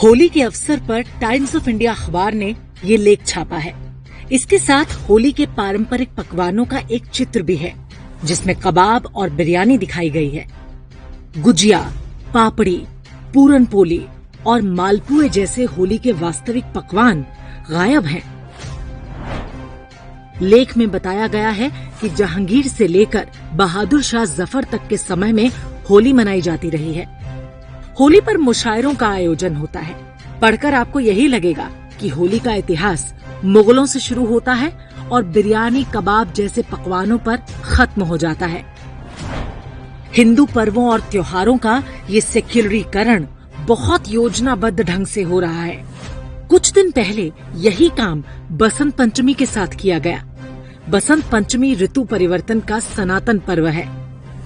होली के अवसर पर टाइम्स ऑफ इंडिया अखबार ने ये लेख छापा है। इसके साथ होली के पारंपरिक पकवानों का एक चित्र भी है, जिसमें कबाब और बिरयानी दिखाई गई है। गुजिया, पापड़ी, पूरन पोली और मालपुए जैसे होली के वास्तविक पकवान गायब हैं। लेख में बताया गया है कि जहांगीर से लेकर बहादुर शाह जफर तक के समय में होली मनाई जाती रही है। होली पर मुशायरों का आयोजन होता है। पढ़कर आपको यही लगेगा कि होली का इतिहास मुगलों से शुरू होता है और बिरयानी, कबाब जैसे पकवानों पर खत्म हो जाता है। हिंदू पर्वों और त्योहारों का ये सेक्युलरीकरण बहुत योजनाबद्ध ढंग से हो रहा है। कुछ दिन पहले यही काम बसंत पंचमी के साथ किया गया। बसंत पंचमी ऋतु परिवर्तन का सनातन पर्व है।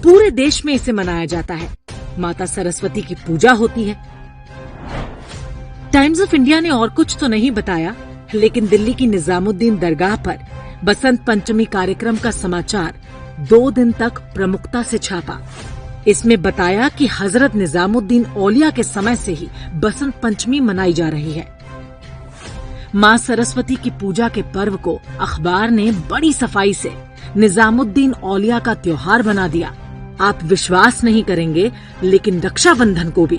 पूरे देश में इसे मनाया जाता है। माता सरस्वती की पूजा होती है। टाइम्स ऑफ इंडिया ने और कुछ तो नहीं बताया, लेकिन दिल्ली की निजामुद्दीन दरगाह पर बसंत पंचमी कार्यक्रम का समाचार 2 दिन तक प्रमुखता से छापा। इसमें बताया कि हजरत निजामुद्दीन औलिया के समय से ही बसंत पंचमी मनाई जा रही है। मां सरस्वती की पूजा के पर्व को अखबार ने बड़ी सफाई से निजामुद्दीन औलिया का त्योहार बना दिया। आप विश्वास नहीं करेंगे, लेकिन रक्षाबंधन को भी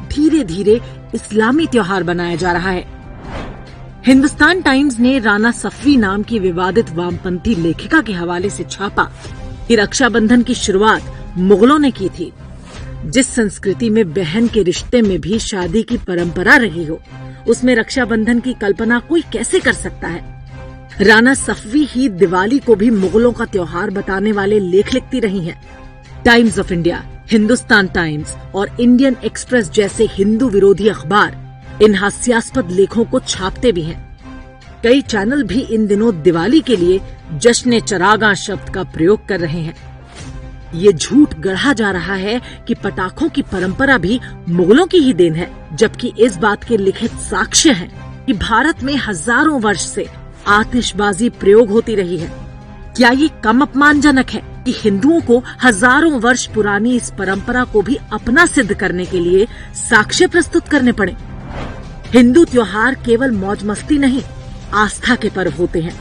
धीरे धीरे इस्लामी त्योहार बनाया जा रहा है। हिंदुस्तान टाइम्स ने राना सफवी नाम की विवादित वामपंथी लेखिका के हवाले से छापा कि रक्षाबंधन की शुरुआत मुगलों ने की थी। जिस संस्कृति में बहन के रिश्ते में भी शादी की परंपरा रही हो, उसमें रक्षाबंधन की कल्पना कोई कैसे कर सकता है। राना सफवी ही दिवाली को भी मुगलों का त्योहार बताने वाले लेख लिखती रही हैं। Times of India, Hindustan times और इंडियन एक्सप्रेस जैसे हिंदू विरोधी अखबार इन हास्यास्पद लेखों को छापते भी हैं। कई चैनल भी इन दिनों दिवाली के लिए जश्न चरागां शब्द का प्रयोग कर रहे हैं। ये झूठ गढ़ा जा रहा है कि पटाखों की परंपरा भी मुगलों की ही देन है, जबकि इस बात के लिखित साक्ष्य हैं कि भारत में हजारों वर्ष से आतिशबाजी प्रयोग होती रही है। क्या ये कम अपमानजनक है कि हिंदुओं को हजारों वर्ष पुरानी इस परंपरा को भी अपना सिद्ध करने के लिए साक्ष्य प्रस्तुत करने पड़े? हिंदू त्योहार केवल मौज मस्ती नहीं, आस्था के पर्व होते हैं।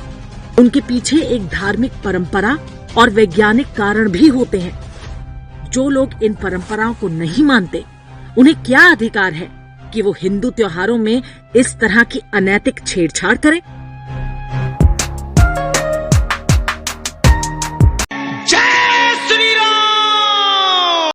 उनके पीछे एक धार्मिक परंपरा और वैज्ञानिक कारण भी होते हैं। जो लोग इन परंपराओं को नहीं मानते, उन्हें क्या अधिकार है कि वो हिंदू त्योहारों में इस तरह की अनैतिक छेड़छाड़ करें?